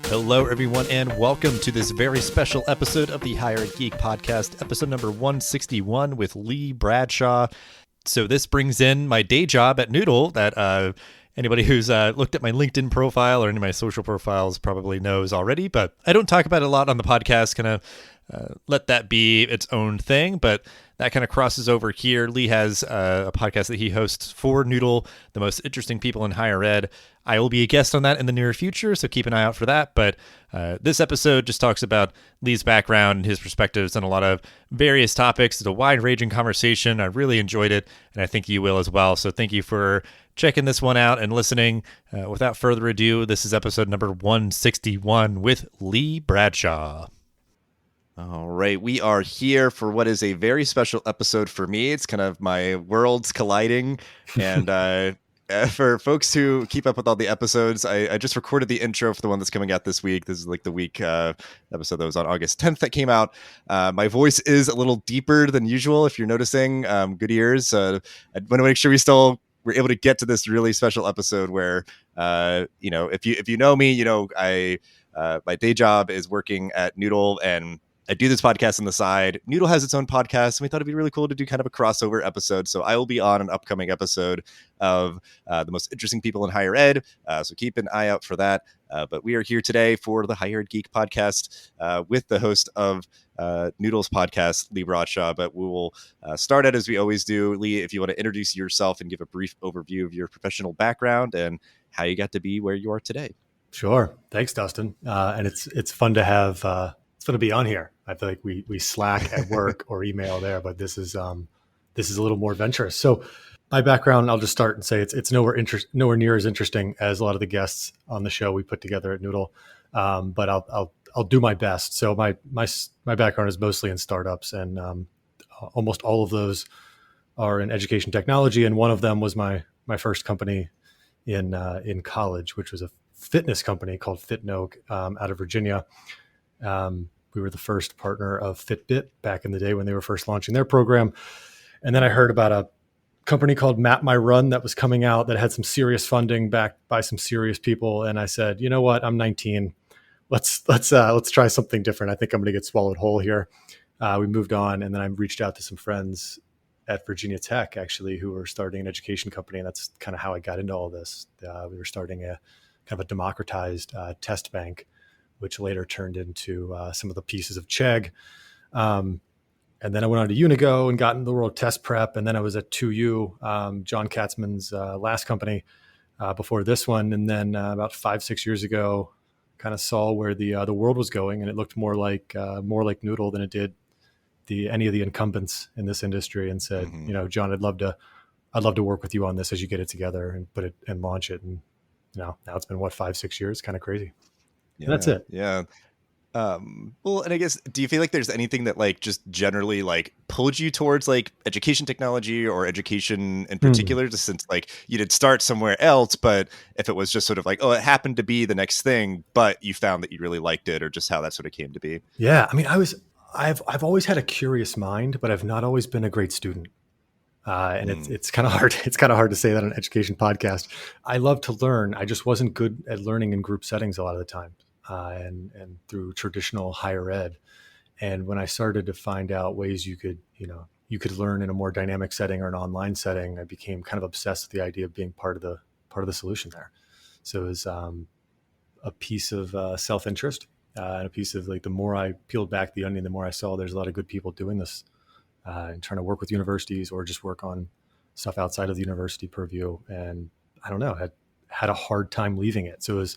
Hello, everyone, and welcome to this very special episode of the Higher Ed Geek Podcast, episode number 161 with Lee Bradshaw. So this brings in my day job at Noodle that anybody who's looked at my LinkedIn profile or any of my social profiles probably knows already, but I don't talk about it a lot on the podcast, kind of let that be its own thing, but that kind of crosses over here. Lee has a podcast that he hosts for Noodle, the most interesting people in higher ed. I will be a guest on that in the near future, so keep an eye out for that. But this episode just talks about Lee's background and his perspectives on a lot of various topics. It's a wide-ranging conversation. I really enjoyed it, and I think you will as well. So thank you for checking this one out and listening. Without further ado, this is episode number 161 with Lee Bradshaw. All right, we are here for what is a very special episode for me. It's kind of my worlds colliding, and for folks who keep up with all the episodes, I just recorded the intro for the one that's coming out this week. This is like the week episode that was on August 10th that came out. My voice is a little deeper than usual, if you're noticing. Good ears. I want to make sure we're able to get to this really special episode where, if you know me, I my day job is working at Noodle, and I do this podcast on the side. Noodle has its own podcast, and we thought it'd be really cool to do kind of a crossover episode. So I will be on an upcoming episode of the most interesting people in higher ed. So keep an eye out for that. But we are here today for the Higher Ed Geek Podcast with the host of Noodle's podcast, Lee Bradshaw. But we will start out as we always do. Lee, if you want to introduce yourself and give a brief overview of your professional background and how you got to be where you are today. Sure. Thanks, Dustin. And it's fun to have. It's fun to be on here. I feel like we Slack at work or email there, but this is a little more adventurous. So my background, I'll just start and say it's nowhere near as interesting as a lot of the guests on the show we put together at Noodle. But I'll do my best. So my background is mostly in startups, and almost all of those are in education technology. And one of them was my first company in college, which was a fitness company called FitNoke out of Virginia. We were the first partner of Fitbit back in the day when they were first launching their program. And then I heard about a company called Map My Run that was coming out that had some serious funding backed by some serious people. And I said, you know what? I'm 19. Let's try something different. I think I'm going to get swallowed whole here. We moved on, and then I reached out to some friends at Virginia Tech, actually, who were starting an education company. And that's kind of how I got into all this. We were starting a kind of a democratized test bank, which later turned into some of the pieces of Chegg. And then I went on to Unigo and got into the world of test prep. And then I was at 2U, John Katzman's last company before this one. And then about 5-6 years ago, kind of saw where the world was going, and it looked more like Noodle than it did any of the incumbents in this industry, and said, John, I'd love to work with you on this as you get it together and put it and launch it. And now it's been 5-6 years, kind of crazy. Yeah, and that's it. Yeah. Well, and I guess, do you feel like there's anything that just generally pulled you towards education technology or education in particular, just since you did start somewhere else, but if it was just sort of it happened to be the next thing, but you found that you really liked it, or just how that sort of came to be? Yeah. I mean, I've always had a curious mind, but I've not always been a great student. And it's kind of hard. It's kind of hard to say that on an education podcast. I love to learn. I just wasn't good at learning in group settings a lot of the time, and through traditional higher ed. And when I started to find out ways you could learn in a more dynamic setting or an online setting, I became kind of obsessed with the idea of being part of the solution there. So it was a piece of self-interest and a piece of the more I peeled back the onion, the more I saw there's a lot of good people doing this. And trying to work with universities or just work on stuff outside of the university purview. And I don't know, had a hard time leaving it. So it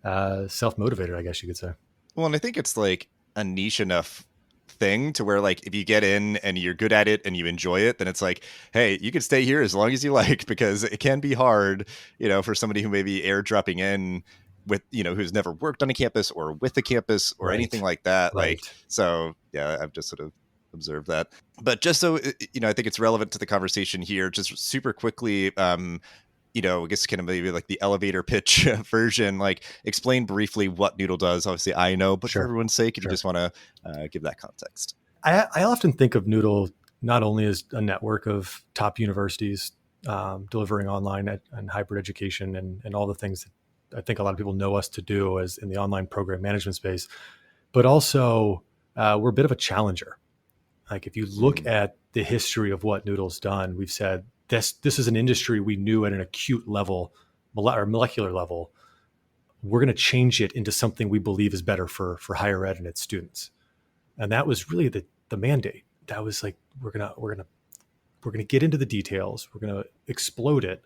was self-motivated, I guess you could say. Well, and I think it's a niche enough thing to where if you get in and you're good at it and you enjoy it, then it's hey, you can stay here as long as you like, because it can be hard, for somebody who may be airdropping in with, who's never worked on a campus or with a campus or anything like that. Right. So yeah, I've just sort of observe that. But just so I think it's relevant to the conversation here, just super quickly, I guess kind of maybe the elevator pitch version, explain briefly what Noodle does. Obviously I know, but for everyone's sake, if you just want to give that context. I often think of Noodle not only as a network of top universities delivering online and hybrid education and all the things I think a lot of people know us to do as in the online program management space, but also we're a bit of a challenger. Like if you look at the history of what Noodle's done, we've said this is an industry we knew at an acute level or molecular level. We're going to change it into something we believe is better for higher ed and its students. And that was really the mandate. That was like, we're going to get into the details. We're going to explode it.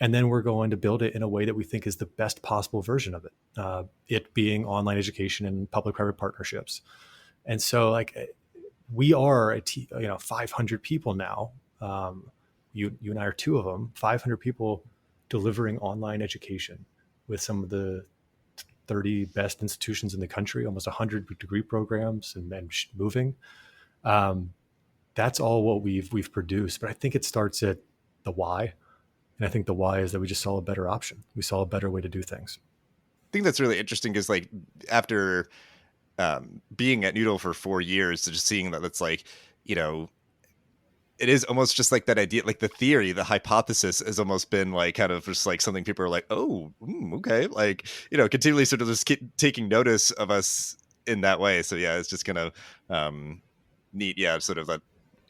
And then we're going to build it in a way that we think is the best possible version of it. It being online education and public-private partnerships. And so like we are 500 people now. You and I are two of them, 500 people delivering online education with some of the 30 best institutions in the country, almost 100 degree programs and moving. That's all what we've produced. But I think it starts at the why. And I think the why is that we just saw a better option. We saw a better way to do things. I think that's really interesting because like after being at Noodle for 4 years, so just seeing that it's like, it is almost just like that idea, like the theory, the hypothesis has almost been like kind of just like something people are like, oh, okay. Like, continually sort of just taking notice of us in that way. So yeah, it's just kind of neat. Yeah. Sort of that,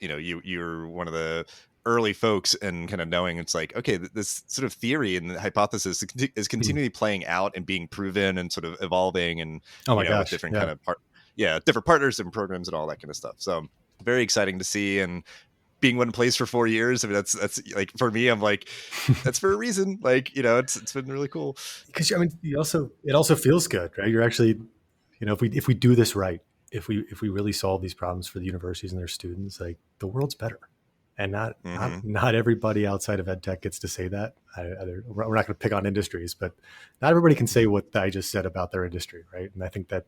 you're one of the early folks and kind of knowing it's like, okay, this sort of theory and the hypothesis is continually playing out and being proven and sort of evolving and, with different kind of different partners and programs and all that kind of stuff. So very exciting to see. And being one place for 4 years, I mean, that's like, for me, I'm like, that's for a reason. Like, it's been really cool. Because I mean, it also feels good, right? You're actually, if we do this right, if we really solve these problems for the universities and their students, like the world's better. And not everybody outside of ed tech gets to say that. We're not going to pick on industries, but not everybody can say what I just said about their industry, right? And I think that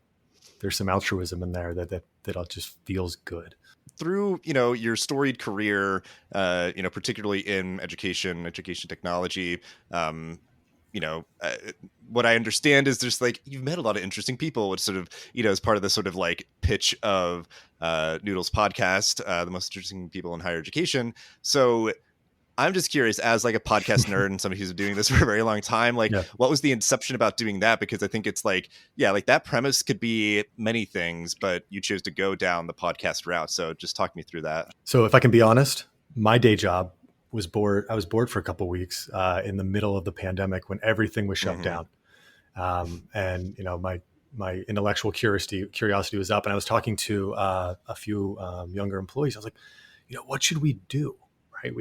there's some altruism in there that just feels good. Through your storied career, particularly in education technology, what I understand is there's like you've met a lot of interesting people, which sort of as part of the sort of like pitch of Noodle's podcast, the most interesting people in higher education. So I'm just curious, as like a podcast nerd and somebody who's been doing this for a very long time, like what was the inception about doing that? Because I think it's like, like that premise could be many things, but you chose to go down the podcast route. So just talk me through that. So if I can be honest, my day job was bored. I was bored for a couple of weeks in the middle of the pandemic when everything was shut down. And my intellectual curiosity was up, and I was talking to a few younger employees. I was like, what should we do? Right?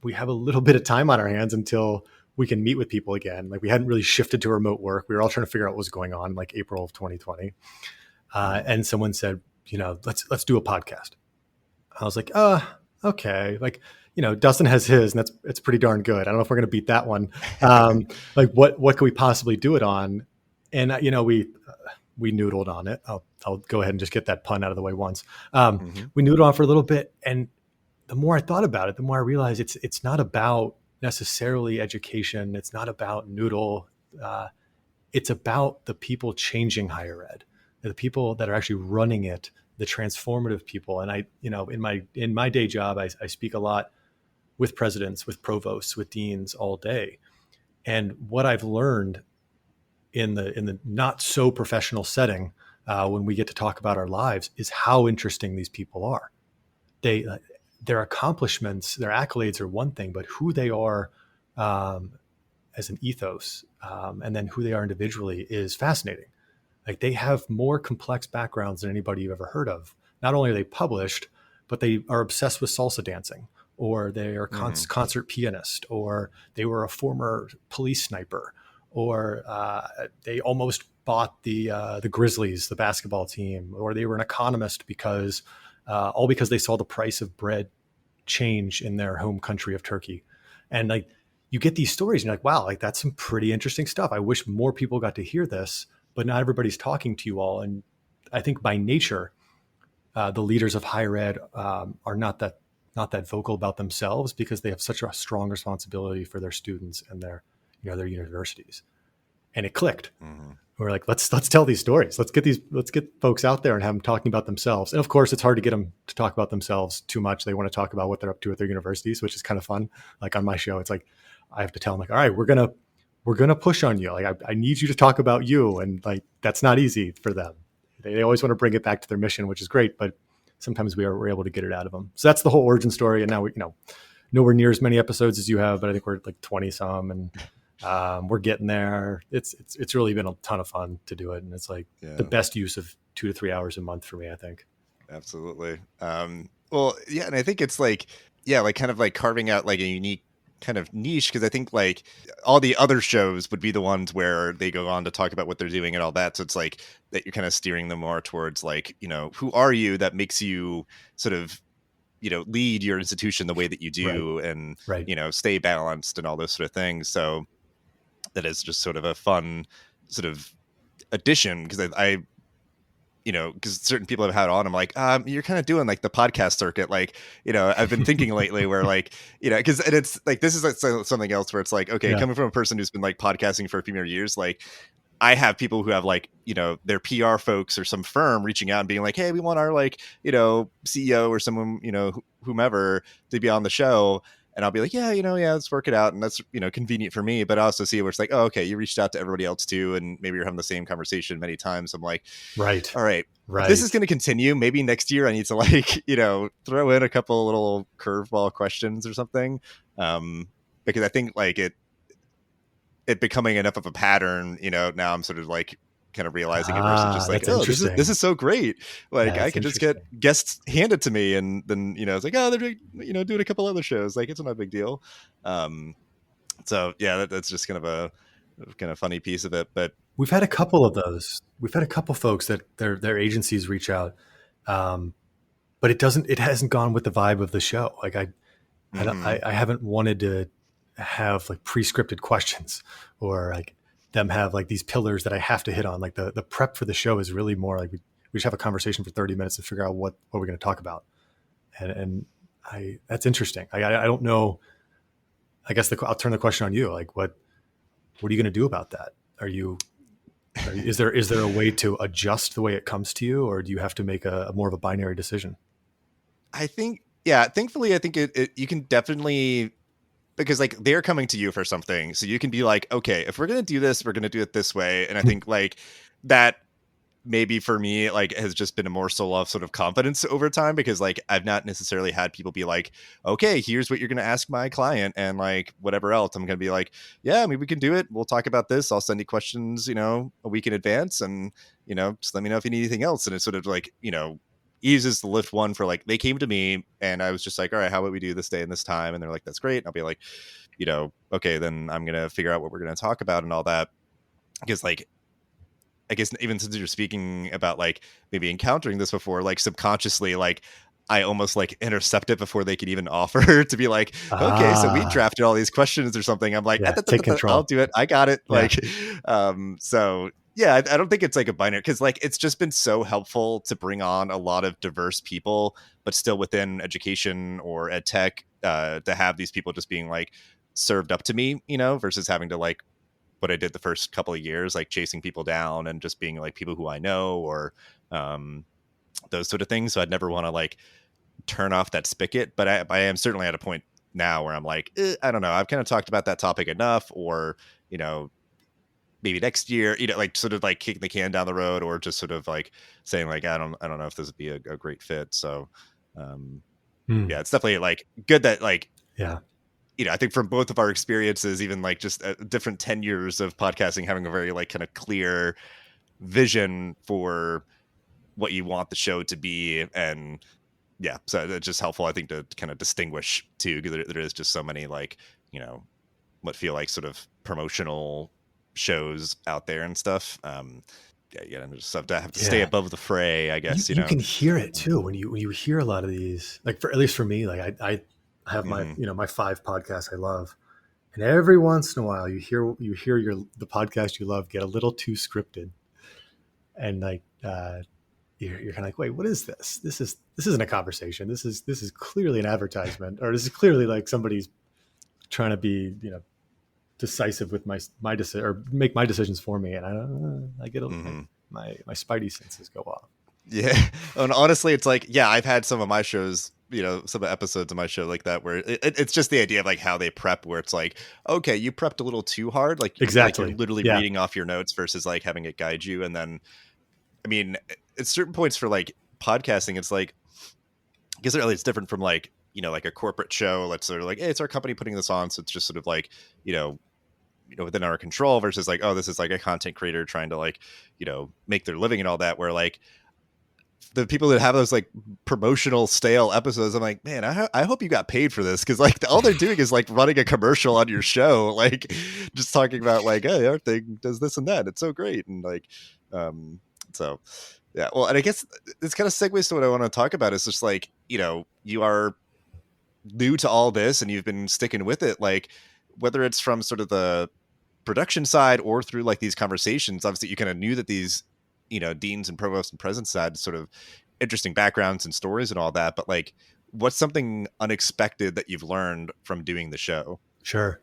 We have a little bit of time on our hands until we can meet with people again. Like we hadn't really shifted to remote work. We were all trying to figure out what was going on, like April of 2020. And someone said, let's do a podcast. I was like, okay. Like, Dustin has his, and it's pretty darn good. I don't know if we're going to beat that one. Like what could we possibly do it on? And, we noodled on it. I'll go ahead and just get that pun out of the way once. We noodled on for a little bit, and the more I thought about it, the more I realized it's not about necessarily education. It's not about Noodle. It's about the people changing higher ed, the people that are actually running it, the transformative people. And I, in my day job, I speak a lot with presidents, with provosts, with deans all day. And what I've learned in the not so professional setting, when we get to talk about our lives, is how interesting these people are. Their accomplishments, their accolades are one thing, but who they are as an ethos, and then who they are individually is fascinating. Like they have more complex backgrounds than anybody you've ever heard of. Not only are they published, but they are obsessed with salsa dancing, or they are concert pianist, or they were a former police sniper, or they almost bought the Grizzlies, the basketball team, or they were an economist because they saw the price of bread change in their home country of Turkey. And like you get these stories and you're like, wow, like that's some pretty interesting stuff. I wish more people got to hear this, but not everybody's talking to you all. And I think by nature, the leaders of higher ed are not that vocal about themselves because they have such a strong responsibility for their students and their universities. And it clicked. We're like, let's tell these stories. Let's get folks out there and have them talking about themselves. And of course, it's hard to get them to talk about themselves too much. They want to talk about what they're up to at their universities, which is kind of fun. Like on my show, it's like I have to tell them like, all right, we're we're going to push on you. Like, I need you to talk about you. And like, that's not easy for them. They always want to bring it back to their mission, which is great, but sometimes we're able to get it out of them. So that's the whole origin story. And now we, nowhere near as many episodes as you have, but I think we're like 20 some, and we're getting there. It's really been a ton of fun to do it. And it's like the best use of 2 to 3 hours a month for me, I think. Absolutely. Well, yeah. And I think it's like, like kind of like carving out like a unique kind of niche, because I think like all the other shows would be the ones where they go on to talk about what they're doing and all that. So it's like that you're kind of steering them more towards like, who are you that makes you sort of, lead your institution the way that you do, and, stay balanced and all those sort of things. So that is just sort of a fun sort of addition, because I because certain people have had on, I'm like, you're kind of doing like the podcast circuit. Like, I've been thinking lately where like, because it's like, this is like something else where it's like, okay, coming from a person who's been like podcasting for a few more years, like I have people who have like, their PR folks or some firm reaching out and being like, hey, we want our like, CEO or someone, whomever to be on the show. And I'll be like, yeah, let's work it out. And that's, convenient for me. But I also see where it's like, oh, okay, you reached out to everybody else too. And maybe you're having the same conversation many times. I'm like, right. All right. If this is going to continue, maybe next year I need to like, throw in a couple little curveball questions or something. Because I think like it becoming enough of a pattern, now I'm sort of like kind of realizing it versus just like, oh, this is so great. Like I could just get guests handed to me, and then it's like, oh, they're doing a couple other shows. Like it's not a big deal. So yeah, that's just kind of a funny piece of it. But we've had a couple of those. We've had a couple folks that their agencies reach out, but it hasn't gone with the vibe of the show. Like I haven't wanted to have like pre-scripted questions, or like them have like these pillars that I have to hit on. Like the prep for the show is really more like we just have a conversation for 30 minutes to figure out what we're going to talk about. And that's interesting. I don't know. I guess I'll turn the question on you. Like what are you going to do about that? Is there a way to adjust the way it comes to you, or do you have to make a more of a binary decision? I think, thankfully, I think you can definitely, because like they're coming to you for something. So you can be like, okay, if we're going to do this, we're going to do it this way. And I think like that maybe for me, like has just been a more sort of confidence over time, because like I've not necessarily had people be like, okay, here's what you're going to ask my client and like whatever else. I'm going to be like, yeah, I mean, we can do it. We'll talk about this. I'll send you questions, a week in advance, and, just let me know if you need anything else. And it's sort of like, eases the lift one for like, they came to me and I was just like, all right, how about we do this day and this time? And they're like, that's great. And I'll be like, okay, then I'm going to figure out what we're going to talk about and all that. Because like, I guess even since you're speaking about like maybe encountering this before, like subconsciously, like I almost like intercept it before they could even offer to be like, okay, so we drafted all these questions or something. I'm like, take control. I'll do it. I got it. Yeah. Like, so yeah, I don't think it's like a binary, because like it's just been so helpful to bring on a lot of diverse people, but still within education or ed tech, to have these people just being like served up to me, versus having to like what I did the first couple of years, like chasing people down and just being like people who I know, or those sort of things. So I'd never want to like turn off that spigot, but I am certainly at a point now where I'm like, I don't know, I've kind of talked about that topic enough, or, maybe next year, like sort of like kicking the can down the road, or just sort of like saying like, I don't know if this would be a great fit. So yeah, it's definitely like good that like, I think from both of our experiences, even like just different tenures of podcasting, having a very like kind of clear vision for what you want the show to be. And yeah, so it's just helpful, I think, to kind of distinguish too, because there is just so many like, what feel like sort of promotional shows out there and stuff. Yeah, and just have to stay above the fray, I guess. You can hear it too when you hear a lot of these. Like at least for me, like I have my my 5 podcasts I love, and every once in a while you hear the podcast you love get a little too scripted, and like you're kind of like, wait, what is this? This isn't a conversation. This is clearly an advertisement, or this is clearly like somebody's trying to be decisive with my decision, or make my decisions for me, and I get my spidey senses go off. Yeah, and honestly, it's like, yeah, I've had some of my shows some episodes of my show like that, where it's just the idea of like how they prep, where it's like, okay, you prepped a little too hard. Like, like you're Exactly. literally Yeah. reading off your notes versus like having it guide you. And then, I mean, at certain points for like podcasting, it's like, I guess it's different from like, like a corporate show. Let's sort of like, hey, it's our company putting this on. So it's just sort of like, within our control versus like, oh, this is like a content creator trying to like, make their living and all that, where like the people that have those like promotional stale episodes, I'm like, man, I hope you got paid for this. Cause like all they're doing is like running a commercial on your show, like just talking about like, hey, our thing does this and that. It's so great. And like, so yeah, well, and I guess this kind of segues to what I want to talk about is just like, you are new to all this and you've been sticking with it, like whether it's from sort of the production side or through like these conversations, obviously you kind of knew that these, deans and provosts and presidents had sort of interesting backgrounds and stories and all that. But like, what's something unexpected that you've learned from doing the show? Sure.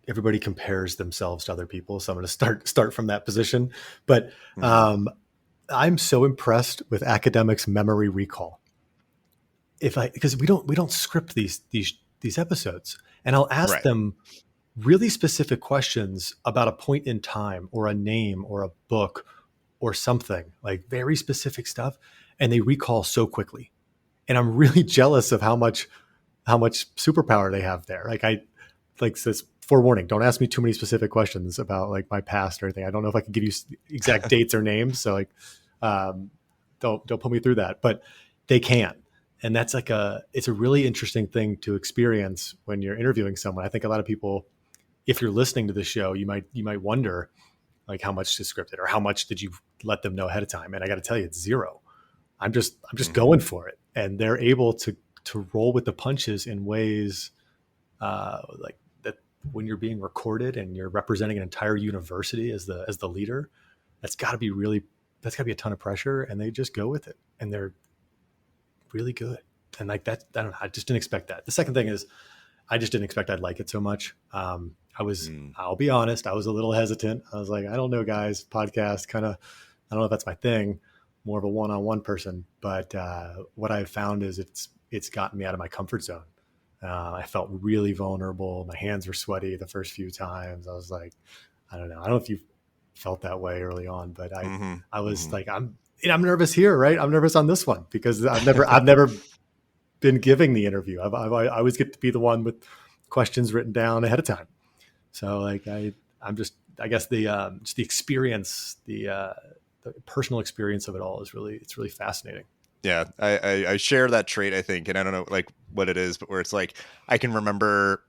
Everybody compares themselves to other people, so I'm going to start from that position. But I'm so impressed with academics' memory recall. Because we don't script these episodes, and I'll ask them really specific questions about a point in time or a name or a book or something, like very specific stuff, and they recall so quickly. And I'm really jealous of how much superpower they have there. Like this forewarning, don't ask me too many specific questions about like my past or anything. I don't know if I can give you exact dates or names. So like, don't put me through that, but they can. And that's like it's a really interesting thing to experience when you're interviewing someone. I think a lot of people, if you're listening to the show, you might wonder like how much is scripted or how much did you let them know ahead of time? And I got to tell you, it's zero. I'm just going for it. And they're able to roll with the punches in ways like that when you're being recorded and you're representing an entire university as the leader, that's got to be a ton of pressure, and they just go with it. And they're really good. And like that, I don't know. I just didn't expect that. The second thing is I just didn't expect I'd like it so much. I'll be honest, I was a little hesitant. I was like, I don't know, guys, podcast kind of, I don't know if that's my thing, more of a one-on-one person. But what I've found is it's gotten me out of my comfort zone. I felt really vulnerable. My hands were sweaty the first few times. I was like, I don't know if you felt that way early on, but I was like, I'm nervous here, right? I'm nervous on this one because I've never been giving the interview. I always get to be the one with questions written down ahead of time. So like I'm just, I guess just the experience, the personal experience of it all is really fascinating. Yeah, I share that trait, I think, and I don't know like what it is, but where it's like I can remember,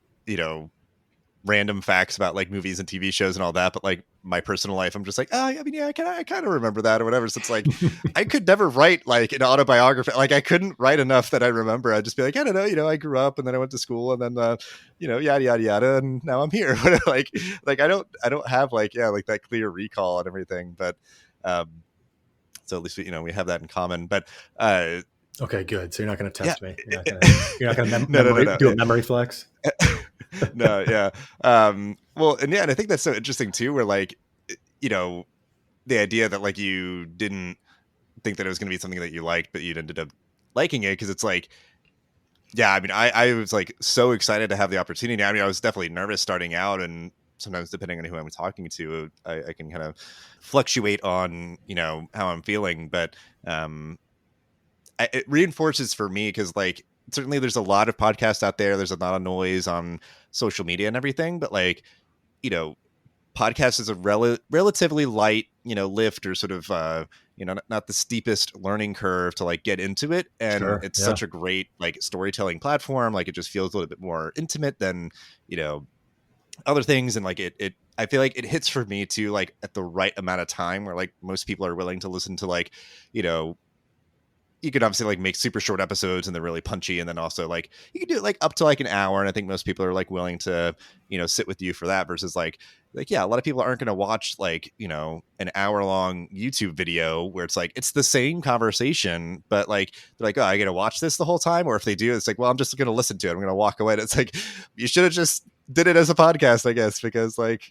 random facts about like movies and TV shows and all that, but like my personal life, I'm just like, I kind of remember that or whatever. So it's like I could never write like an autobiography. Like I couldn't write enough that I remember. I'd just be like, I don't know, I grew up and then I went to school and then yada yada yada, and now I'm here. like I don't have like like that clear recall and everything, but so at least we have that in common. But okay, good. So you're not going to test me. You're not going to do a memory flex. No, yeah. Well, and and I think that's so interesting too, where like, the idea that like you didn't think that it was going to be something that you liked, but you ended up liking it because it's like, yeah, I mean, I was like so excited to have the opportunity. I mean, I was definitely nervous starting out, and sometimes depending on who I'm talking to, I can kind of fluctuate on, how I'm feeling, but it reinforces for me because like, certainly there's a lot of podcasts out there. There's a lot of noise on social media and everything, but like, podcast is a relatively light, lift or sort of, not the steepest learning curve to like get into it. And it's such a great like storytelling platform. Like it just feels a little bit more intimate than, other things. And like I feel like it hits for me too, like at the right amount of time where like most people are willing to listen to like, you could obviously like make super short episodes and they're really punchy. And then also like you can do it like up to like an hour. And I think most people are like willing to, sit with you for that versus like, yeah, a lot of people aren't going to watch like, an hour long YouTube video where it's like, it's the same conversation, but like, they're like, oh, I got to watch this the whole time. Or if they do, it's like, well, I'm just going to listen to it. I'm going to walk away. And it's like, you should have just did it as a podcast, I guess, because like,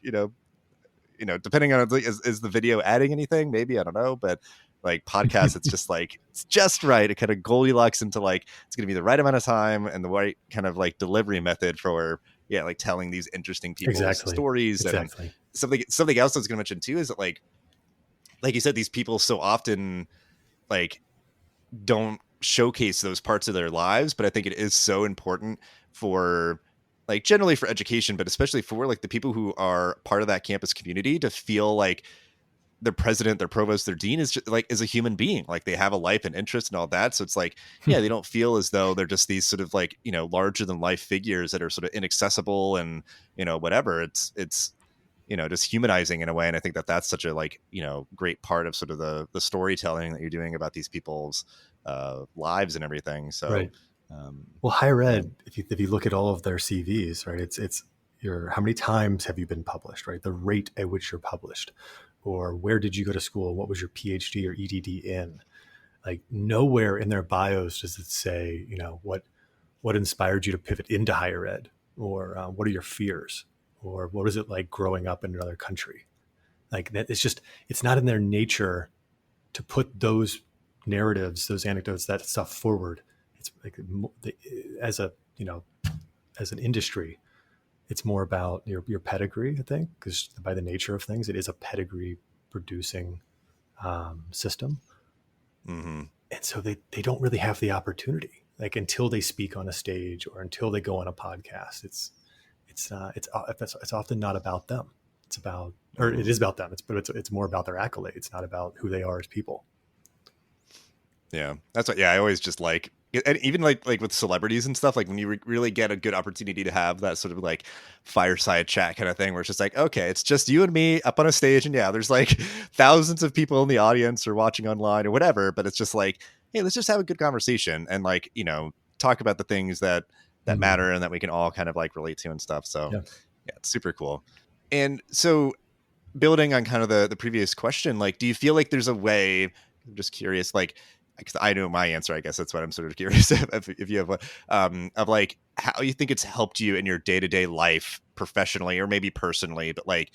depending on is the video adding anything, maybe, I don't know. But Like podcasts, it's just like, it's just right. It kind of Goldilocks into like, it's going to be the right amount of time and the right kind of like delivery method for, like telling these interesting people's stories. Exactly. And something else I was going to mention too is that like you said, these people so often like don't showcase those parts of their lives, but I think it is so important for like generally for education, but especially for like the people who are part of that campus community to feel like their president, their provost, their dean is just like is a human being. Like they have a life and interest and all that. So it's like, they don't feel as though they're just these sort of like, larger than life figures that are sort of inaccessible and, whatever. It's just humanizing in a way. And I think that that's such a like, great part of sort of the storytelling that you're doing about these people's lives and everything. So, right. Well, higher ed, if you look at all of their CVs, right, it's your, how many times have you been published, right? The rate at which you're published, or where did you go to school? What was your PhD or EDD in? Like nowhere in their bios does it say, what inspired you to pivot into higher ed, or what are your fears, or what is it like growing up in another country? Like that, it's not in their nature to put those narratives, those anecdotes, that stuff forward. It's like as an industry, it's more about your pedigree, I think, because by the nature of things, it is a pedigree producing system. Mm-hmm. And so they don't really have the opportunity, like until they speak on a stage or until they go on a podcast. It's often not about them. It's about, or it is about them. It's more about their accolades, not about who they are as people. Yeah, that's what. Yeah, I always just like, and even like with celebrities and stuff. Like when you really get a good opportunity to have that sort of like fireside chat kind of thing, where it's just like, okay, it's just you and me up on a stage, and there's like thousands of people in the audience or watching online or whatever. But it's just like, hey, let's just have a good conversation and like talk about the things that matter and that we can all kind of like relate to and stuff. So yeah, it's super cool. And so building on kind of the previous question, like, do you feel like there's a way? I'm just curious, like, because I know my answer, I guess that's what I'm sort of curious if you have one, of like how you think it's helped you in your day-to-day life professionally or maybe personally, but like,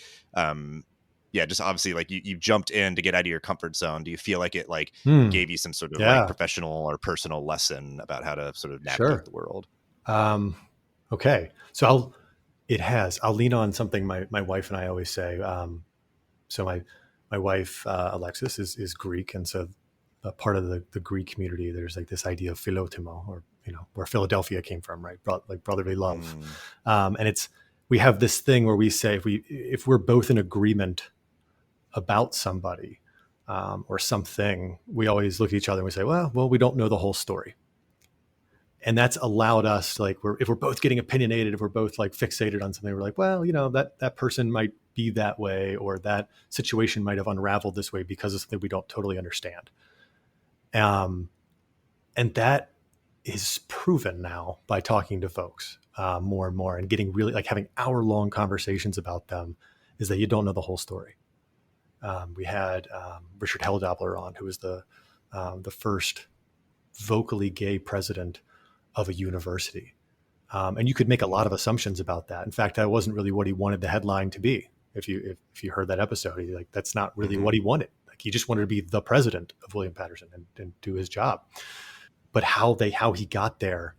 just obviously like you jumped in to get out of your comfort zone. Do you feel like it like gave you some sort of like professional or personal lesson about how to sort of navigate the world? Okay. So I'll lean on something my wife and I always say. So my wife, Alexis is Greek. And so part of the Greek community, there's like this idea of philotimo, or, where Philadelphia came from, right? Like brotherly love. And we have this thing where we say, if we're both in agreement about somebody, or something, we always look at each other and we say, well, we don't know the whole story. And that's allowed us, like, if we're both getting opinionated, if we're both like fixated on something, we're like, well, that person might be that way, or that situation might have unraveled this way because of something we don't totally understand. And that is proven now by talking to folks more and more, and getting really like having hour-long conversations about them, is that you don't know the whole story. We had Richard Helldoppler on, who was the first vocally gay president of a university. And you could make a lot of assumptions about that. In fact, that wasn't really what he wanted the headline to be. If you heard that episode, he's like, that's not really what he wanted. Like, he just wanted to be the president of William Patterson and do his job. But how he got there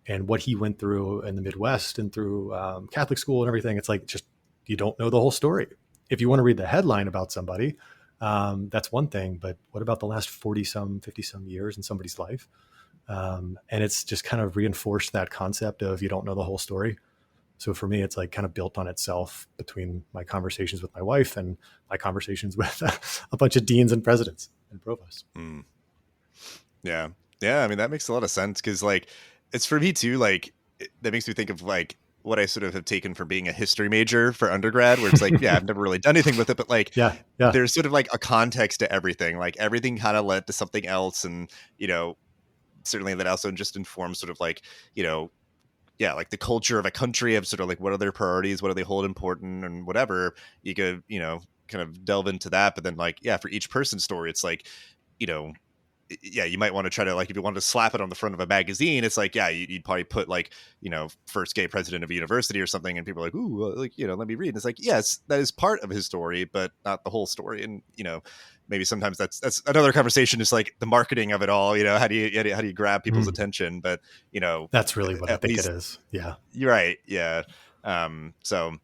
and what he went through in the Midwest and through Catholic school and everything, it's like, just, you don't know the whole story. If you want to read the headline about somebody, that's one thing, but what about the last 50 some years in somebody's life? And it's just kind of reinforced that concept of you don't know the whole story. So for me, it's like kind of built on itself between my conversations with my wife and my conversations with a bunch of deans and presidents and provosts. Yeah. Yeah. I mean, that makes a lot of sense, because like, it's for me too, like that makes me think of like what I sort of have taken from being a history major for undergrad, where it's like, I've never really done anything with it, but like, there's sort of like a context to everything. Like everything kind of led to something else. And, certainly that also just informs sort of like, like the culture of a country, of sort of like, what are their priorities? What do they hold important and whatever. You could, kind of delve into that. But then like, for each person's story, it's like, yeah, you might want to try to, like, if you wanted to slap it on the front of a magazine, it's like, yeah, you'd probably put like, first gay president of a university or something, and people are like, ooh, like, let me read. And it's like, yes, that is part of his story, but not the whole story. And maybe sometimes that's another conversation, is like the marketing of it all. How do you grab people's attention? But that's really what I at think least it is. Yeah, you're right. Yeah. So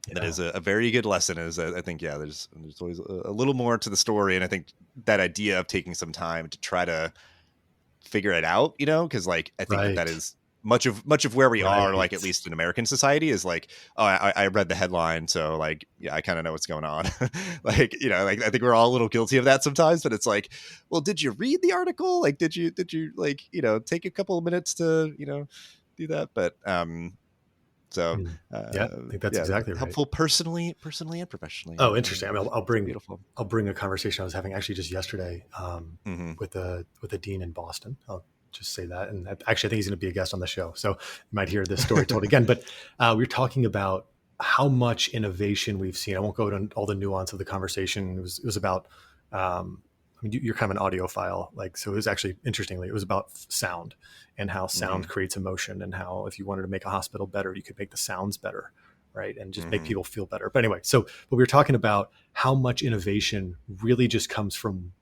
that Yeah. is a very good lesson. Is I think, yeah, there's always a little more to the story, and I think that idea of taking some time to try to figure it out, because like I think that Right. is much of where we are, like, Right. at least in American society, is like, oh, I read the headline, so like, yeah, I kind of know what's going on. Like, like I think we're all a little guilty of that sometimes, but it's like, well, did you read the article? Like, did you like, take a couple of minutes to do that? But so Yeah, I think that's yeah, exactly right. helpful personally and professionally. Oh, interesting. I mean, I'll It's beautiful. bring a conversation I was having actually just yesterday Hmm. with a dean in Boston. I'll just say that, and actually, I think he's going to be a guest on the show, so you might hear this story told again. But we were talking about how much innovation we've seen. I won't go into all the nuance of the conversation. It was about. I mean, you're kind of an audiophile, like, so it was actually, interestingly, it was about sound and how Hmm. sound creates emotion, and how if you wanted to make a hospital better, you could make the sounds better, right, and just make Hmm. people feel better. But anyway, but we were talking about how much innovation really just comes from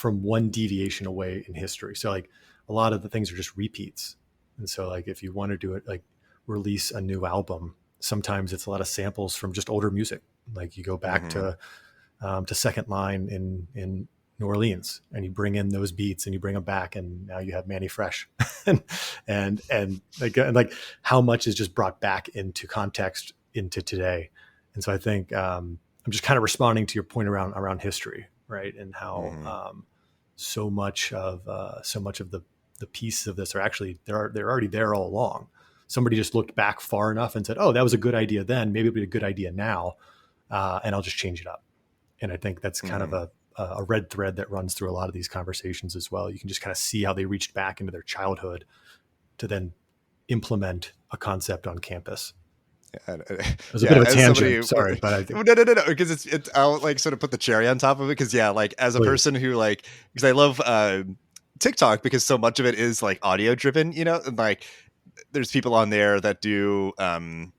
one deviation away in history. So like a lot of the things are just repeats, and so like if you want to do it, like release a new album, sometimes it's a lot of samples from just older music. Like you go back Hmm. to Second Line in New Orleans, and you bring in those beats and you bring them back, and now you have Manny Fresh, and like how much is just brought back into context into today. And so I think I'm just kind of responding to your point around history, right, and how Hmm. so much of the pieces of this are actually they're already there all along. Somebody just looked back far enough and said, "Oh, that was a good idea then. Maybe it'll be a good idea now, and I'll just change it up." And I think that's kind of Hmm. a red thread that runs through a lot of these conversations as well. You can just kind of see how they reached back into their childhood to then implement a concept on campus. It was a bit Yeah, of a as somebody tangent, sorry, but I think no, because it's I'll like sort of put the cherry on top of it, because yeah, like as a please. person who, like, because I love TikTok, because so much of it is like audio driven, and like there's people on there that do and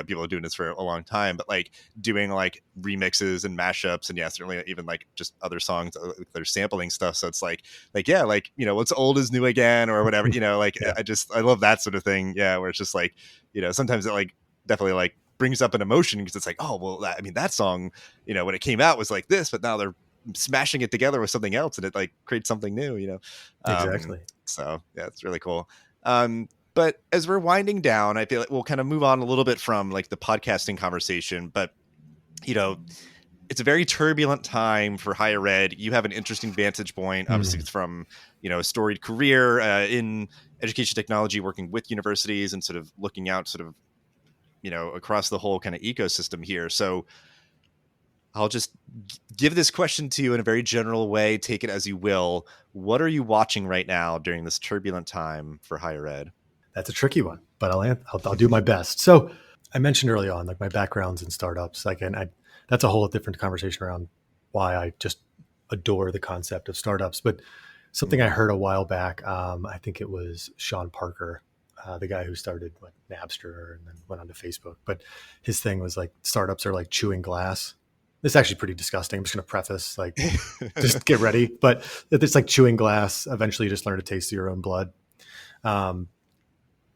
people are doing this for a long time, but like doing like remixes and mashups, and yeah, certainly even like just other songs, they're sampling stuff. So it's like yeah, like what's old is new again, or whatever, like Yeah, I love that sort of thing. Yeah, where it's just like sometimes it like definitely like brings up an emotion, because it's like, oh well, I mean, that song, when it came out was like this, but now they're smashing it together with something else, and it like creates something new. exactly. So yeah, it's really cool. But as we're winding down, I feel like we'll kind of move on a little bit from like the podcasting conversation, but you know it's a very turbulent time for higher ed. You have an interesting vantage point. Obviously, Mm. it's from a storied career in education technology, working with universities and sort of looking out sort of across the whole kind of ecosystem here. So I'll just give this question to you in a very general way. Take it as you will. What are you watching right now during this turbulent time for higher ed? That's a tricky one, but I'll do my best. So I mentioned early on, like my background's in startups, like, and that's a whole different conversation around why I just adore the concept of startups. But something I Mm-hmm. heard a while back, I think it was Sean Parker, the guy who started like Napster and then went on to Facebook. But his thing was like startups are like chewing glass. It's actually pretty disgusting. I'm just going to preface, like, just get ready. But it's like chewing glass. Eventually, you just learn to taste your own blood. Um,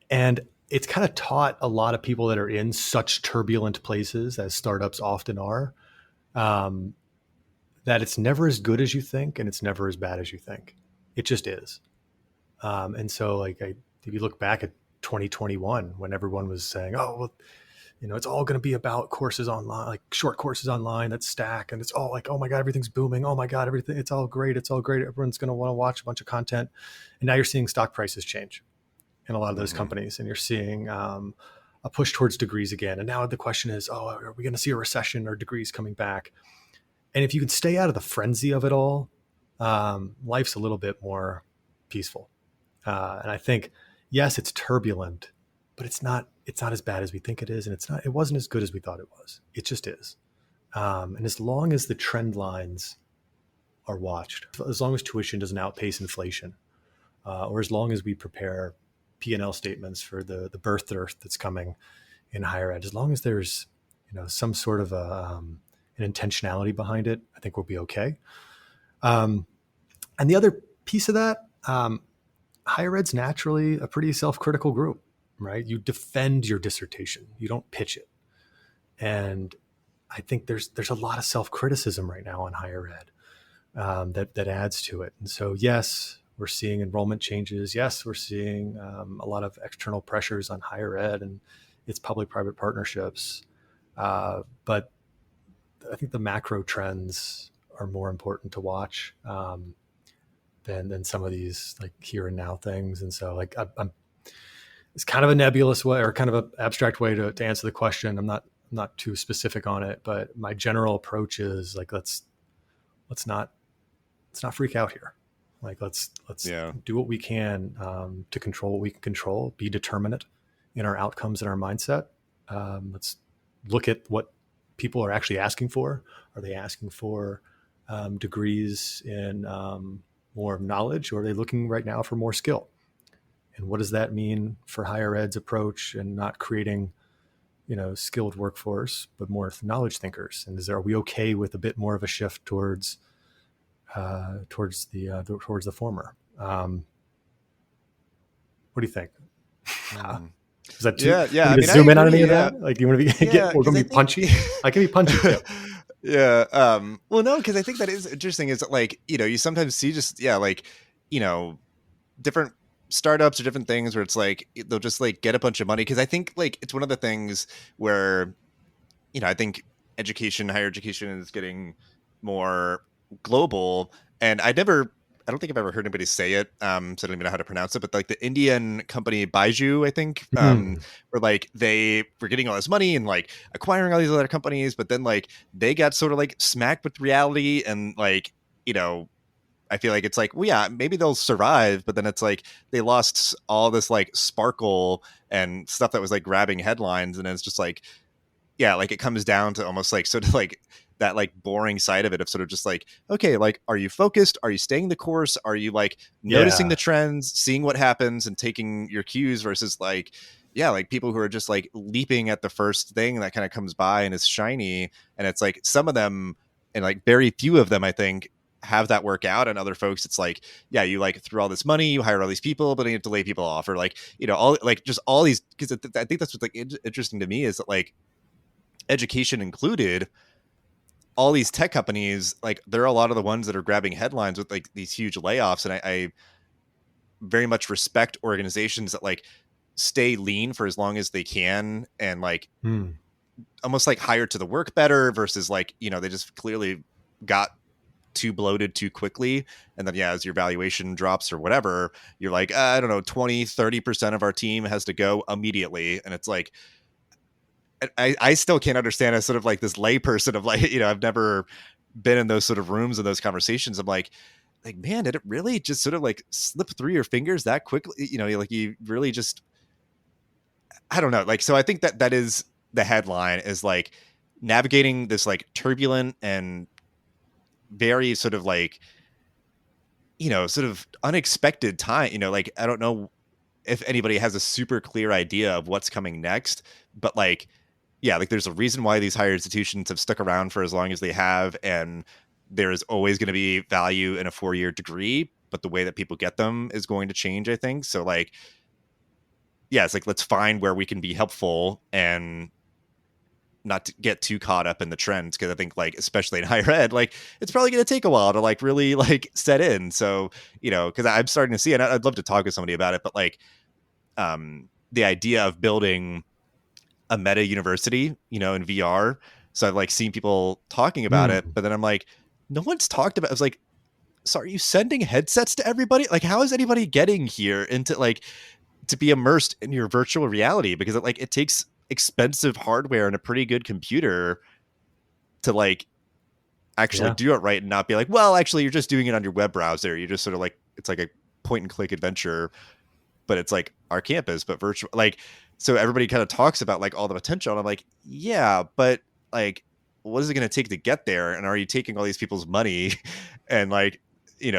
and it's kind of taught a lot of people that are in such turbulent places, as startups often are, um, that it's never as good as you think and it's never as bad as you think. It just is. And so, like, if you look back at 2021, when everyone was saying, "Oh, well, it's all going to be about courses online, like short courses online that stack, and it's all like, oh my god, everything's booming. Oh my god, everything, it's all great. It's all great. Everyone's going to want to watch a bunch of content." And now you're seeing stock prices change in a lot of those Mm-hmm. companies, and you're seeing a push towards degrees again. And now the question is, oh, are we going to see a recession or degrees coming back? And if you can stay out of the frenzy of it all, life's a little bit more peaceful. And I think, yes, it's turbulent, but it's not as bad as we think it is, and it wasn't as good as we thought it was. It just is. And as long as the trend lines are watched. As long as tuition doesn't outpace inflation, or as long as we prepare P&L statements for the birth dearth that's coming in higher ed, as long as there's some sort of an intentionality behind it, I think we'll be okay. And the other piece of that, higher ed's naturally a pretty self-critical group, right? You defend your dissertation, you don't pitch it. And I think there's a lot of self-criticism right now on higher ed that adds to it. And so, yes, we're seeing enrollment changes. Yes, we're seeing a lot of external pressures on higher ed and its public-private partnerships. But I think the macro trends are more important to watch than some of these like here and now things. And so like it's kind of a nebulous way or kind of an abstract way to answer the question. I'm not too specific on it, but my general approach is like, let's not freak out here. Like let's do what we can to control what we can control, be determinate in our outcomes and our mindset. Let's look at what people are actually asking for. Are they asking for degrees in more knowledge, or are they looking right now for more skill? And what does that mean for higher ed's approach and not creating, skilled workforce, but more knowledge thinkers? And are we okay with a bit more of a shift towards the former? What do you think? Is that too? Yeah. I mean, zoom in on any of that? Like, you want to be? We're going to be punchy. I can be punchy too. Yeah. Well, no, because I think that is interesting. Is like you sometimes see just different startups or different things where it's like they'll just like get a bunch of money, because I think like it's one of the things where I think higher education is getting more global, and I don't think I've ever heard anybody say it, so I don't even know how to pronounce it, but like the Indian company Baiju, I think, where like they were getting all this money and like acquiring all these other companies, but then like they got sort of like smacked with reality, and like, I feel like it's like, well, yeah, maybe they'll survive, but then it's like they lost all this like sparkle and stuff that was like grabbing headlines, and it's just like, yeah, like it comes down to almost like sort of like that like boring side of it of sort of just like, okay, like, are you focused? Are you staying the course? Are you like noticing the trends, seeing what happens and taking your cues, versus like, yeah, like people who are just like leaping at the first thing that kind of comes by and is shiny. And it's like some of them, and like very few of them, I think, have that work out, and other folks it's like, yeah, you like threw all this money, you hire all these people, but then you have to lay people off, or like, all like just all these, because I think that's what's like interesting to me is that like education included, all these tech companies, like they're a lot of the ones that are grabbing headlines with like these huge layoffs. And I very much respect organizations that like stay lean for as long as they can, and like almost like hire to the work better, versus like, they just clearly got too bloated too quickly. And then, yeah, as your valuation drops or whatever, you're like, I don't know, 20-30% of our team has to go immediately. And it's like, I still can't understand as sort of like this layperson of like, I've never been in those sort of rooms and those conversations. I'm like, man, did it really just sort of like slip through your fingers that quickly? Like you really just, I don't know. Like, so I think that is the headline, is like navigating this like turbulent and very sort of like, sort of unexpected time, like, I don't know if anybody has a super clear idea of what's coming next, but like, yeah, like there's a reason why these higher institutions have stuck around for as long as they have. And there is always going to be value in a 4-year degree, but the way that people get them is going to change, I think. So like, yeah, it's like, let's find where we can be helpful and not to get too caught up in the trends. Cause I think like, especially in higher ed, like it's probably going to take a while to like really like set in. So, cause I'm starting to see, and I'd love to talk with somebody about it, but like, the idea of building a meta university, in VR. So I've like seen people talking about it, but then I'm like, no one's talked about, I was like, so are you sending headsets to everybody? Like, how is anybody getting here into like, to be immersed in your virtual reality? Because it takes expensive hardware and a pretty good computer to like actually do it right, and not be like, well, actually you're just doing it on your web browser. You're just sort of like, it's like a point and click adventure, but it's like our campus, but virtual. Like, so everybody kind of talks about like all the potential. And I'm like, yeah, but like, what is it going to take to get there? And are you taking all these people's money? And like,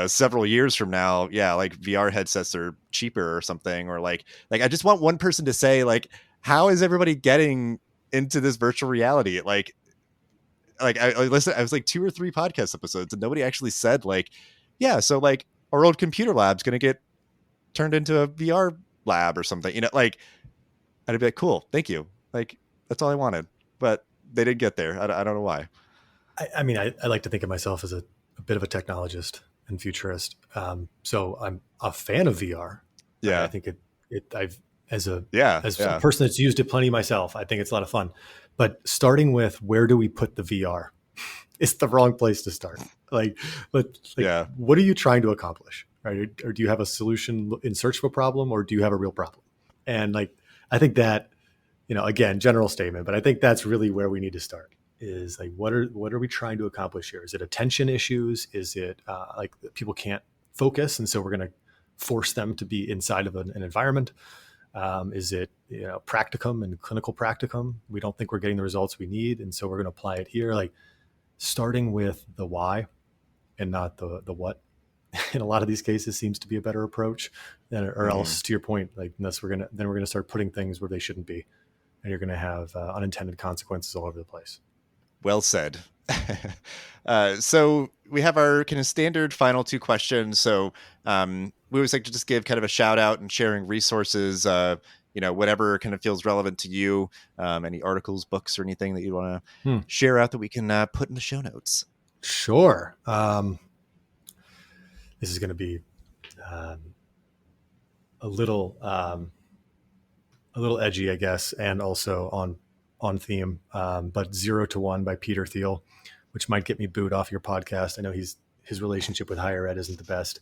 several years from now, yeah, like VR headsets are cheaper or something, or like I just want one person to say like, how is everybody getting into this virtual reality? Like I listened, I was like 2 or 3 podcast episodes and nobody actually said like, yeah, so like our old computer lab's going to get turned into a VR lab or something, like I'd be like, cool, thank you. Like that's all I wanted, but they didn't get there. I don't know why. I mean, I like to think of myself as a bit of a technologist and futurist. So I'm a fan of VR. Yeah. I think I've, as a a person that's used it plenty myself, I think it's a lot of fun. But starting with where do we put the VR? It's the wrong place to start. What are you trying to accomplish? Right? Or do you have a solution in search of a problem, or do you have a real problem? And like, I think that, again, general statement, but I think that's really where we need to start. Is like, what are we trying to accomplish here? Is it attention issues? Is it like people can't focus, and so we're going to force them to be inside of an environment? Is it practicum and clinical practicum? We don't think we're getting the results we need, and so we're going to apply it here. Like starting with the why and not the what. In a lot of these cases, seems to be a better approach. Or else, to your point, like unless we're gonna start putting things where they shouldn't be, and you're going to have unintended consequences all over the place. Well said. So we have our kind of standard final 2 questions. So we always like to just give kind of a shout out and sharing resources, whatever kind of feels relevant to you, any articles, books, or anything that you want to share out that we can put in the show notes. Sure. This is going to be a little edgy, I guess, and also on theme, but 0 to 1 by Peter Thiel, which might get me booed off your podcast. I know his relationship with higher ed isn't the best,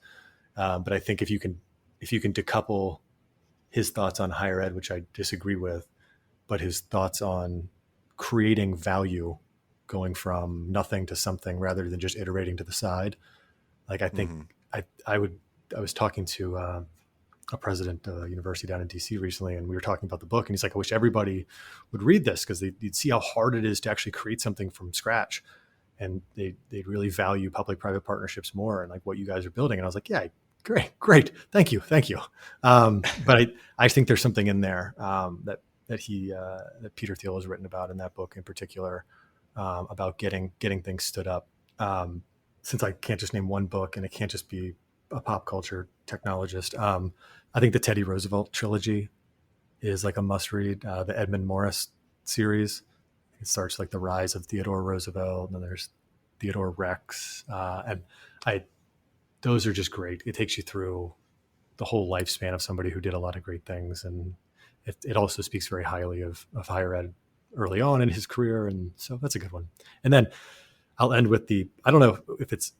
but I think if you can decouple his thoughts on higher ed, which I disagree with, but his thoughts on creating value, going from nothing to something rather than just iterating to the side. Like I think I was talking to a president of a university down in DC recently, and we were talking about the book, and he's like, I wish everybody would read this because you'd see how hard it is to actually create something from scratch. And they'd really value public-private partnerships more, and like what you guys are building. And I was like, yeah, great. Thank you. But I think there's something in there that Peter Thiel has written about in that book in particular, about getting things stood up. Since I can't just name one book and it can't just be a pop culture technologist, I think the Teddy Roosevelt trilogy is like a must read. The Edmund Morris series, it starts like the rise of Theodore Roosevelt, and then there's Theodore Rex, and those are just great. It takes you through the whole lifespan of somebody who did a lot of great things, and it also speaks very highly of higher ed early on in his career, and so that's a good one. And then I'll end with I don't know if it's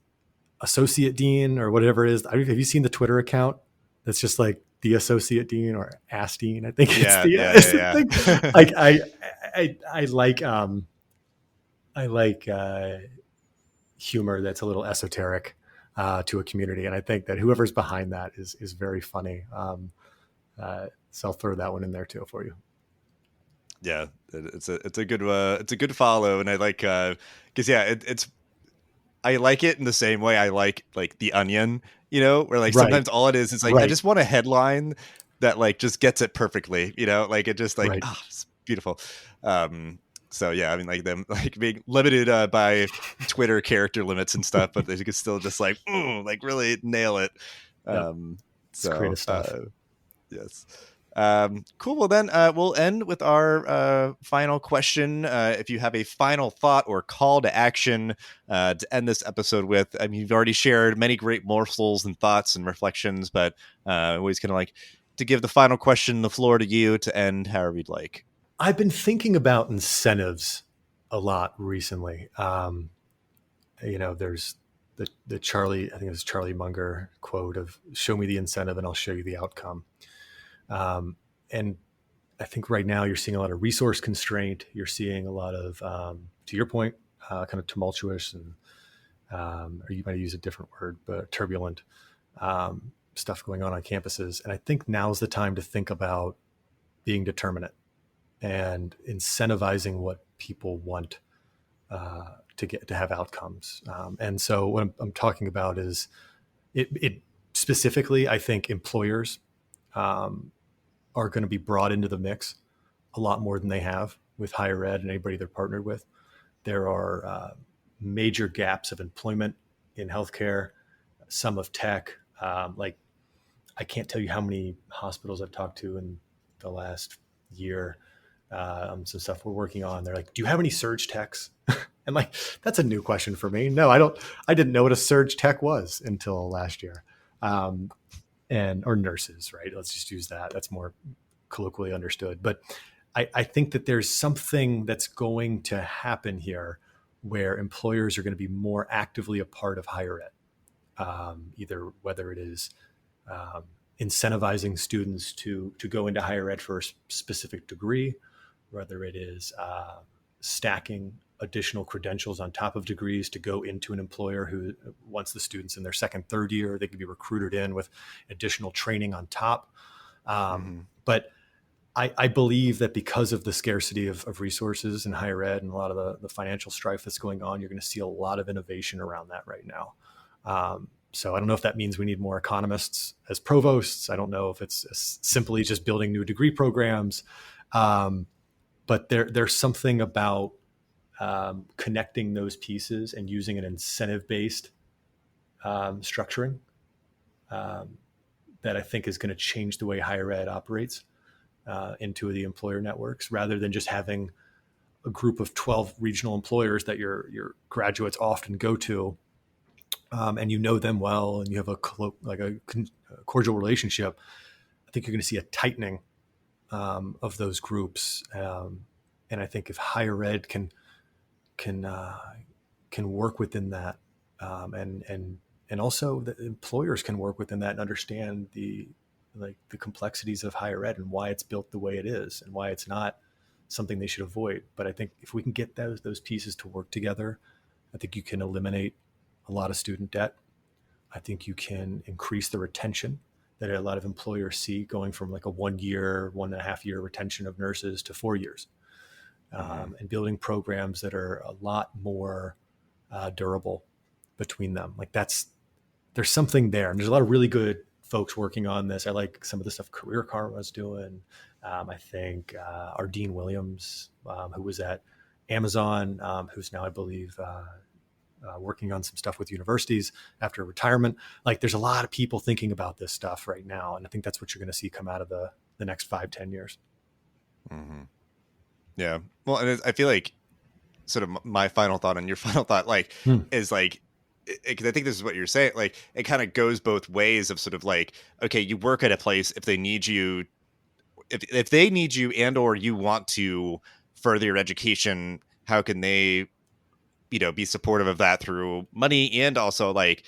associate dean or whatever it is. Have you seen the Twitter account that's just like the associate dean or ass dean? I think thing. Like I like humor that's a little esoteric to a community, and I think that whoever's behind that is very funny. So I'll throw that one in there too for you. Yeah, it's a good follow, and I like because it's I like it in the same way I like The Onion, where like sometimes all it is like I just want a headline that like just gets it perfectly, like it just like it's beautiful. So yeah, I mean like them like being limited by Twitter character limits and stuff, but they could still just like really nail it. It's creative stuff. Yes. Cool. Well, then we'll end with our final question. If you have a final thought or call to action to end this episode with, I mean, you've already shared many great morsels and thoughts and reflections, but always kind of like to give the final question, the floor to you to end however you'd like. I've been thinking about incentives a lot recently. There's the Charlie, I think it was Charlie Munger quote of "Show me the incentive and I'll show you the outcome." And I think right now you're seeing a lot of resource constraint. You're seeing a lot of, to your point, kind of tumultuous and, or you might use a different word, but turbulent stuff going on campuses. And I think now's the time to think about being determinate and incentivizing what people want to have outcomes. And so what I'm talking about is it specifically, I think employers are going to be brought into the mix a lot more than they have with higher ed and anybody they're partnered with. There are major gaps of employment in healthcare, some of tech. Like I can't tell you how many hospitals I've talked to in the last year. Some stuff we're working on. They're like, "Do you have any surge techs?" And like, that's a new question for me. No, I don't. I didn't know what a surge tech was until last year, or nurses, right? Let's just use that. That's more colloquially understood. But I think that there's something that's going to happen here where employers are going to be more actively a part of higher ed, either whether it is incentivizing students to go into higher ed for a specific degree, whether it is stacking additional credentials on top of degrees to go into an employer who wants the students in their second, third year, they can be recruited in with additional training on top. But I believe that because of the scarcity of resources in higher ed and a lot of the financial strife that's going on, you're going to see a lot of innovation around that right now. So I don't know if that means we need more economists as provosts. I don't know if it's simply just building new degree programs. But there's something about connecting those pieces and using an incentive-based structuring that I think is going to change the way higher ed operates into the employer networks, rather than just having a group of 12 regional employers that your graduates often go to, and you know them well, and you have a cordial relationship. I think you're going to see a tightening of those groups, and I think if higher ed can work within that, and also the employers can work within that and understand the complexities of higher ed and why it's built the way it is and why it's not something they should avoid. But I think if we can get those pieces to work together, I think you can eliminate a lot of student debt. I think you can increase the retention that a lot of employers see, going from like a 1 year, 1.5 year retention of nurses to 4 years, and building programs that are a lot more durable between them. Like there's something there. And there's a lot of really good folks working on this. I like some of the stuff Career Karma is doing. I think our Dean Williams, who was at Amazon, who's now, I believe, working on some stuff with universities after retirement. Like there's a lot of people thinking about this stuff right now. And I think that's what you're going to see come out of the next 5-10 years. Mm-hmm. Yeah. Well, and I feel like sort of my final thought on your final thought, is like, because I think this is what you're saying, like it kind of goes both ways of sort of like, okay, you work at a place, if they need you, if they need you and or you want to further your education, how can they, be supportive of that through money and also like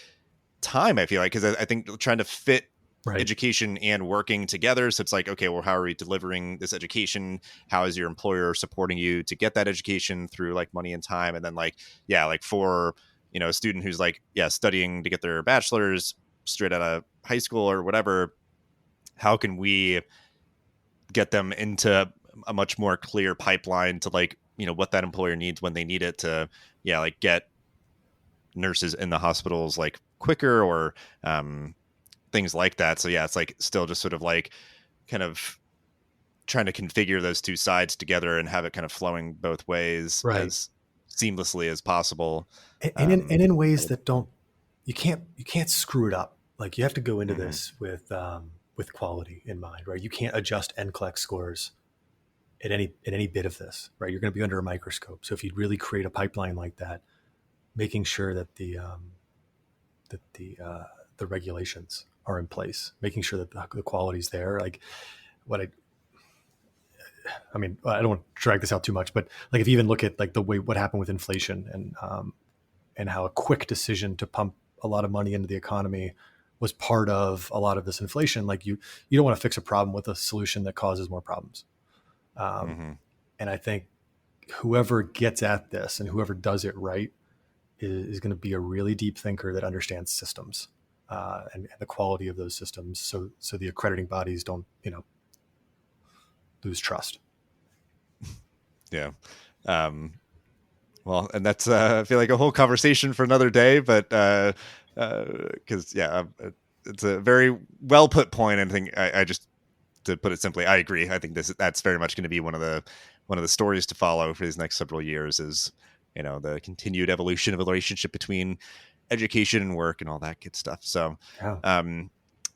time? I feel like, because I think trying to fit education and working together. So it's like, okay, well, how are we delivering this education? How is your employer supporting you to get that education through like money and time? And then like, yeah, like for, a student who's like, studying to get their bachelor's straight out of high school or whatever, how can we get them into a much more clear pipeline to like, what that employer needs when they need it to, like get nurses in the hospitals like quicker or things like that. So it's like still just sort of like kind of trying to configure those two sides together and have it kind of flowing both ways as seamlessly as possible. And in ways that you can't screw it up. Like you have to go into this with quality in mind, right? You can't adjust NCLEX scores at any bit of this, right? You're going to be under a microscope. So if you really create a pipeline like that, making sure that the regulations are in place, making sure that the quality's there. Like I mean, I don't want to drag this out too much, but like if you even look at like the way what happened with inflation and how a quick decision to pump a lot of money into the economy was part of a lot of this inflation. Like you don't want to fix a problem with a solution that causes more problems. And I think whoever gets at this and whoever does it right is going to be a really deep thinker that understands systems and the quality of those systems. So the accrediting bodies don't, lose trust. Yeah. Well, and that's I feel like a whole conversation for another day, but because it's a very well put point. And I think I just, to put it simply, I agree. I think that's very much going to be one of the stories to follow for these next several years, is the continued evolution of a relationship between education and work and all that good stuff. So,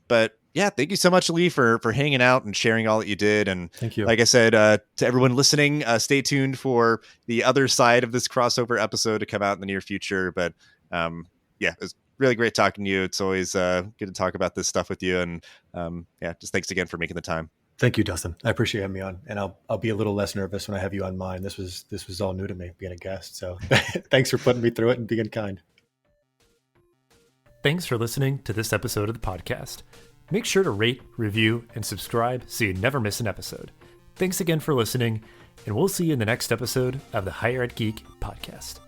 but yeah, thank you so much, Lee, for hanging out and sharing all that you did. And thank you. Like I said, to everyone listening, stay tuned for the other side of this crossover episode to come out in the near future. But it was really great talking to you. It's always good to talk about this stuff with you. And just thanks again for making the time. Thank you, Dustin. I appreciate having me on, and I'll be a little less nervous when I have you on mine. This was all new to me, being a guest. So thanks for putting me through it and being kind. Thanks for listening to this episode of the podcast. Make sure to rate, review, and subscribe so you never miss an episode. Thanks again for listening, and we'll see you in the next episode of the Higher Ed Geek podcast.